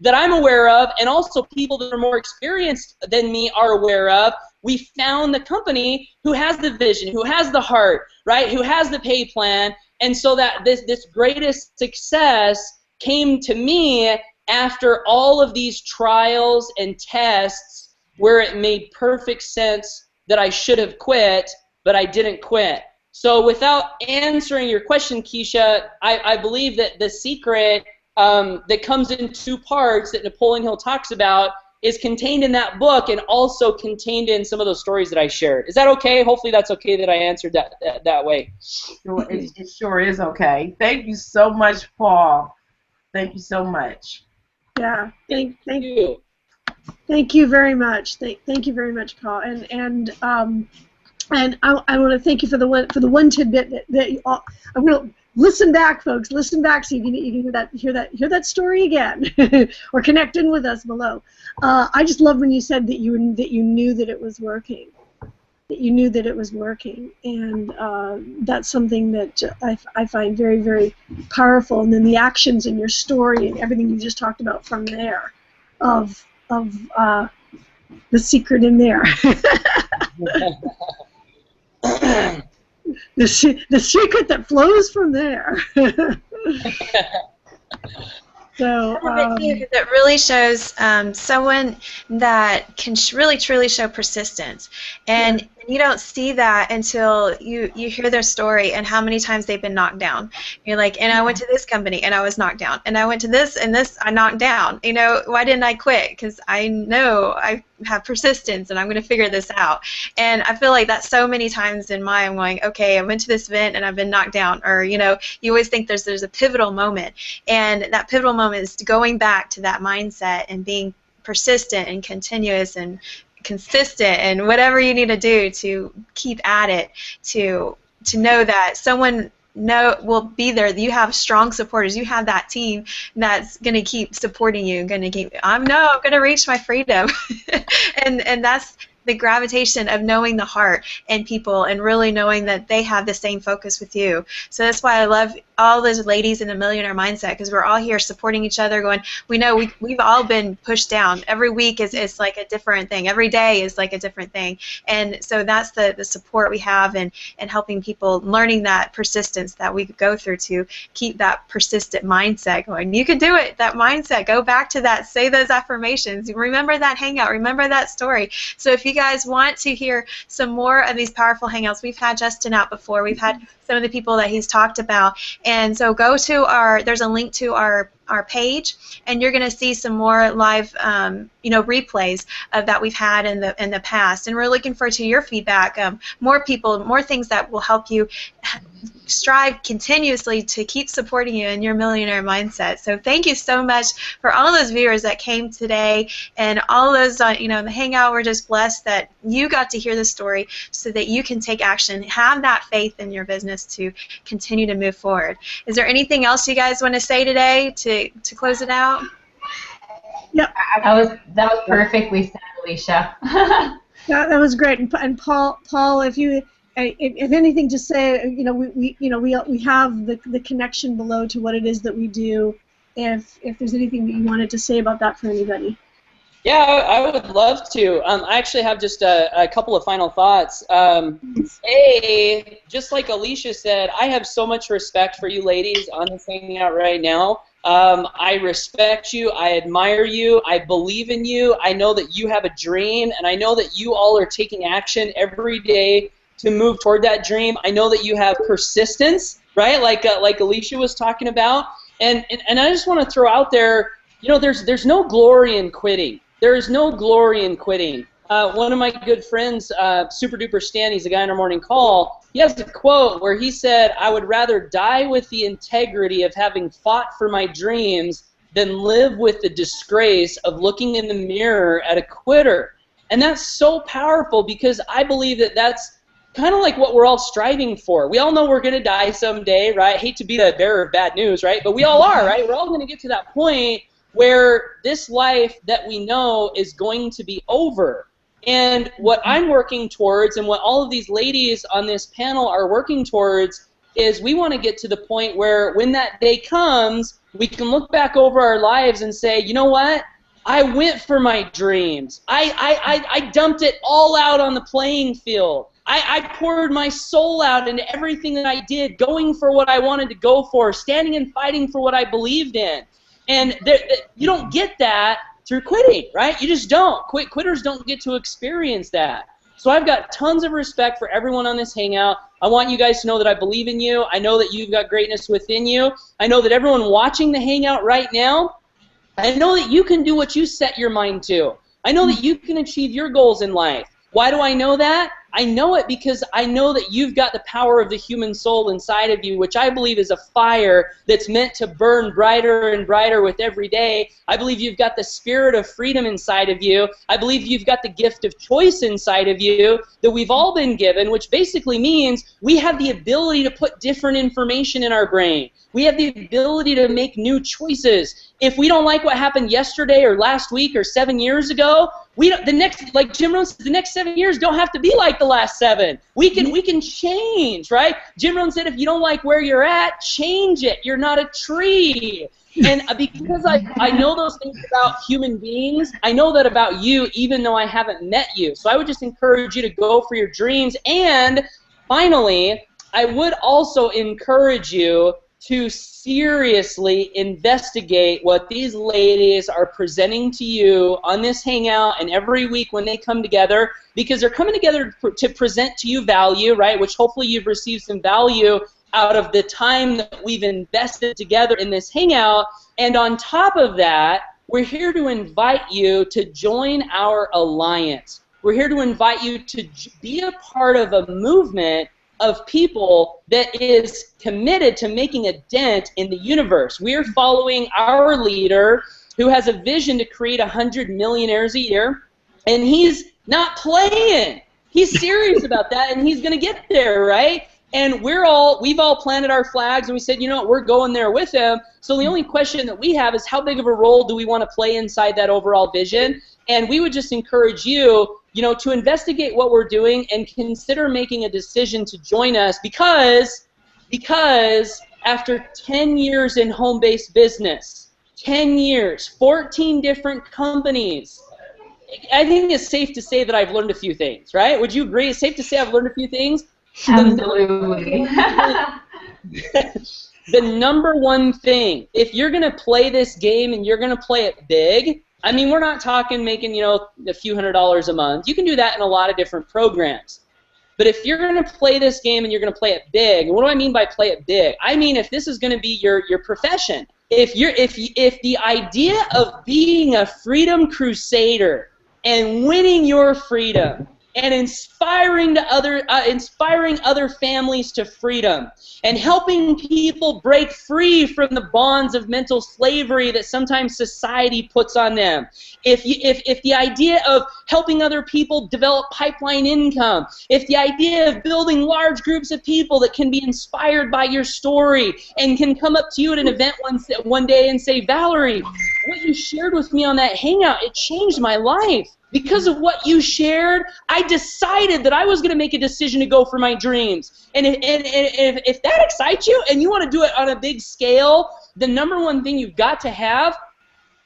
that I'm aware of, and also people that are more experienced than me are aware of. We found the company who has the vision, who has the heart, right, who has the pay plan, and so that this greatest success came to me after all of these trials and tests where it made perfect sense that I should have quit, but I didn't quit. So without answering your question, Keisha, I believe that the secret that comes in two parts that Napoleon Hill talks about is contained in that book and also contained in some of those stories that I shared. Is that okay? Hopefully that's okay that I answered that way. It sure is okay. Thank you so much, Paul. Thank you so much. Yeah, thank you. Thank you very much. Thank you very much, Paul. And I want to thank you for the one tidbit that I'm going to listen back, folks. Listen back so you can hear that story again, or connect in with us below. I just love when you said that you knew that it was working. That you knew that it was working, and that's something that I find very, very powerful. And then the actions in your story and everything you just talked about from there, of the secret in there. the secret that flows from there. So that really shows someone that can really truly show persistence, and you don't see that until you hear their story and how many times they've been knocked down. You're like, and I went to this company and I was knocked down, and I went to this and this I knocked down. You know, why didn't I quit? Because I know I have persistence and I'm going to figure this out. And I feel like that's so many times in my, I'm going, okay, I went to this event and I've been knocked down, or you know, you always think there's a pivotal moment, and that pivotal moment is going back to that mindset and being persistent and continuous and consistent and whatever you need to do to keep at it, to know that someone will be there. You have strong supporters. You have that team that's going to keep supporting you, going to keep, I'm going to reach my freedom. and that's the gravitation of knowing the heart and people and really knowing that they have the same focus with you. So that's why I love all those ladies in the Millionaire Mindset, because we're all here supporting each other, going, we know we've all been pushed down. Every week is like a different thing. Every day is like a different thing. And so that's the support we have, and helping people, learning that persistence that we go through to keep that persistent mindset going. You can do it, that mindset. Go back to that. Say those affirmations. Remember that hangout. Remember that story. So if you guys want to hear some more of these powerful hangouts, we've had Justin out before. We've had some of the people that he's talked about. And so go to there's a link to our our page, and you're going to see some more live replays of that we've had in the past. And we're looking forward to your feedback. More people, more things that will help you strive continuously to keep supporting you in your millionaire mindset. So thank you so much for all those viewers that came today, and all those in the Hangout. We're just blessed that you got to hear the story so that you can take action, have that faith in your business to continue to move forward. Is there anything else you guys want to say today to close it out? Yep. That was perfectly said, Alicia. That was great. And Paul, if anything, just say, we have the connection below to what it is that we do. If there's anything that you wanted to say about that for anybody. Yeah, I would love to. I actually have just a couple of final thoughts. Just like Alicia said, I have so much respect for you ladies on this Hangout right now. I respect you. I admire you. I believe in you. I know that you have a dream, and I know that you all are taking action every day to move toward that dream. I know that you have persistence, right? Like Alicia was talking about. And I just want to throw out there, there's no glory in quitting. There is no glory in quitting. One of my good friends, Super Duper Stan, he's a guy on our morning call, he has a quote where he said, "I would rather die with the integrity of having fought for my dreams than live with the disgrace of looking in the mirror at a quitter." And that's so powerful, because I believe that that's kind of like what we're all striving for. We all know we're going to die someday, right? I hate to be the bearer of bad news, right? But we all are, right? We're all going to get to that point where this life that we know is going to be over. And what I'm working towards, and what all of these ladies on this panel are working towards, is we want to get to the point where when that day comes, we can look back over our lives and say, you know what? I went for my dreams. I dumped it all out on the playing field. I poured my soul out into everything that I did, going for what I wanted to go for, standing and fighting for what I believed in. And you don't get that through quitting, right? You just don't. Quitters don't get to experience that. So I've got tons of respect for everyone on this Hangout. I want you guys to know that I believe in you. I know that you've got greatness within you. I know that everyone watching the Hangout right now, I know that you can do what you set your mind to. I know that you can achieve your goals in life. Why do I know that? I know it because I know that you've got the power of the human soul inside of you, which I believe is a fire that's meant to burn brighter and brighter with every day. I believe you've got the spirit of freedom inside of you. I believe you've got the gift of choice inside of you that we've all been given, which basically means we have the ability to put different information in our brain. We have the ability to make new choices. If we don't like what happened yesterday or last week or 7 years ago, like Jim Rohn says, the next 7 years don't have to be like the last 7. We can change, right? Jim Rohn said, if you don't like where you're at, change it. You're not a tree. And because I know those things about human beings, I know that about you, even though I haven't met you. So I would just encourage you to go for your dreams. And finally, I would also encourage you to seriously investigate what these ladies are presenting to you on this Hangout and every week when they come together, because they're coming together to present to you value, right, which hopefully you've received some value out of the time that we've invested together in this Hangout. And on top of that, we're here to invite you to join our alliance. We're here to invite you to be a part of a movement of people that is committed to making a dent in the universe. We're following our leader who has a vision to create 100 millionaires a year, and he's not playing. He's serious about that, and he's going to get there, right? And we've all planted our flags, and we said, you know what, we're going there with him. So the only question that we have is how big of a role do we want to play inside that overall vision? And we would just encourage you, to investigate what we're doing and consider making a decision to join us, because after 10 years in home-based business, 10 years, 14 different companies, I think it's safe to say that I've learned a few things, right? Would you agree? It's safe to say I've learned a few things? Absolutely. The number one thing, if you're going to play this game and you're going to play it big, I mean, we're not talking making, a few $100s a month. You can do that in a lot of different programs. But if you're going to play this game and you're going to play it big, and what do I mean by play it big? I mean if this is going to be your profession, if the idea of being a freedom crusader and winning your freedom and inspiring other families to freedom and helping people break free from the bonds of mental slavery that sometimes society puts on them, if the idea of helping other people develop pipeline income, if the idea of building large groups of people that can be inspired by your story and can come up to you at an event one day and say, Valerie, what you shared with me on that Hangout, it changed my life. Because of what you shared, I decided that I was going to make a decision to go for my dreams. And if that excites you and you want to do it on a big scale, the number one thing you've got to have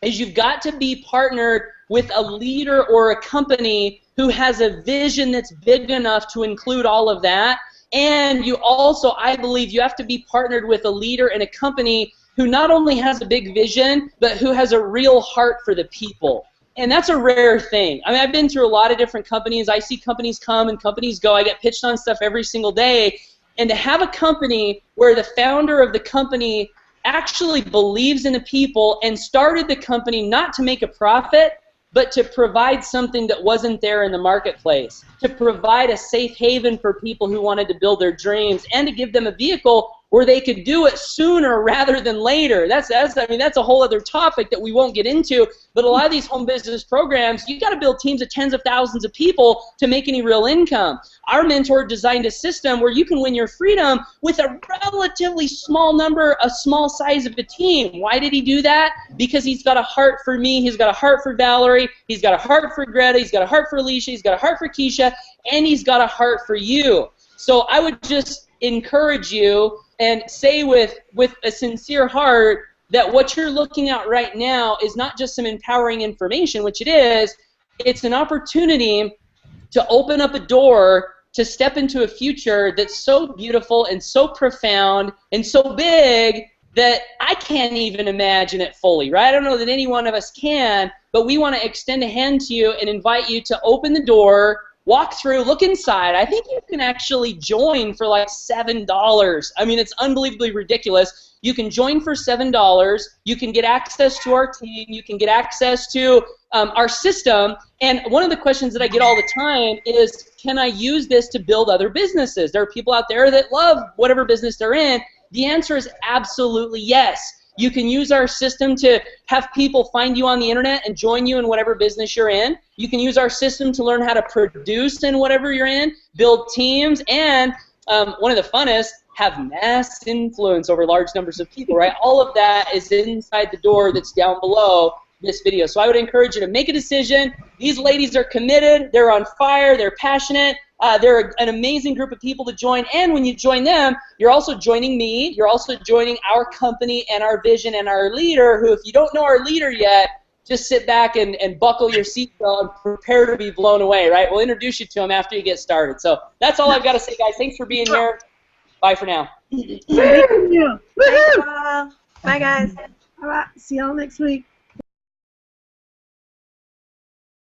is you've got to be partnered with a leader or a company who has a vision that's big enough to include all of that. And you also, I believe, you have to be partnered with a leader and a company who not only has a big vision, but who has a real heart for the people. And that's a rare thing. I mean, I've been through a lot of different companies. I see companies come and companies go. I get pitched on stuff every single day. And to have a company where the founder of the company actually believes in the people and started the company not to make a profit, but to provide something that wasn't there in the marketplace, to provide a safe haven for people who wanted to build their dreams, and to give them a vehicle where they could do it sooner rather than later. That's a whole other topic that we won't get into, but a lot of these home business programs, you've got to build teams of tens of thousands of people to make any real income. Our mentor designed a system where you can win your freedom with a relatively small number, a small size of a team. Why did he do that? Because he's got a heart for me, he's got a heart for Valerie, he's got a heart for Greta, he's got a heart for Alicia, he's got a heart for Keisha, and he's got a heart for you. So I would just encourage you and say with a sincere heart that what you're looking at right now is not just some empowering information, which it is, it's an opportunity to open up a door to step into a future that's so beautiful and so profound and so big that I can't even imagine it fully, right? I don't know that any one of us can, but we want to extend a hand to you and invite you to open the door, walk through, look inside. I think you can actually join for like $7. I mean, it's unbelievably ridiculous. You can join for $7. You can get access to our team. You can get access to our system. And one of the questions that I get all the time is, can I use this to build other businesses? There are people out there that love whatever business they're in. The answer is absolutely yes. You can use our system to have people find you on the internet and join you in whatever business you're in. You can use our system to learn how to produce in whatever you're in, build teams, and one of the funnest, have mass influence over large numbers of people, right? All of that is inside the door that's down below this video. So I would encourage you to make a decision. These ladies are committed. They're on fire. They're passionate. They're an amazing group of people to join, and when you join them, you're also joining me, you're also joining our company and our vision and our leader, who, if you don't know our leader yet, just sit back and buckle your seatbelt and prepare to be blown away, right? We'll introduce you to him after you get started. So that's all I've got to say, guys. Thanks for being here. Bye for now. Thank you. Bye, guys. All right, see y'all next week.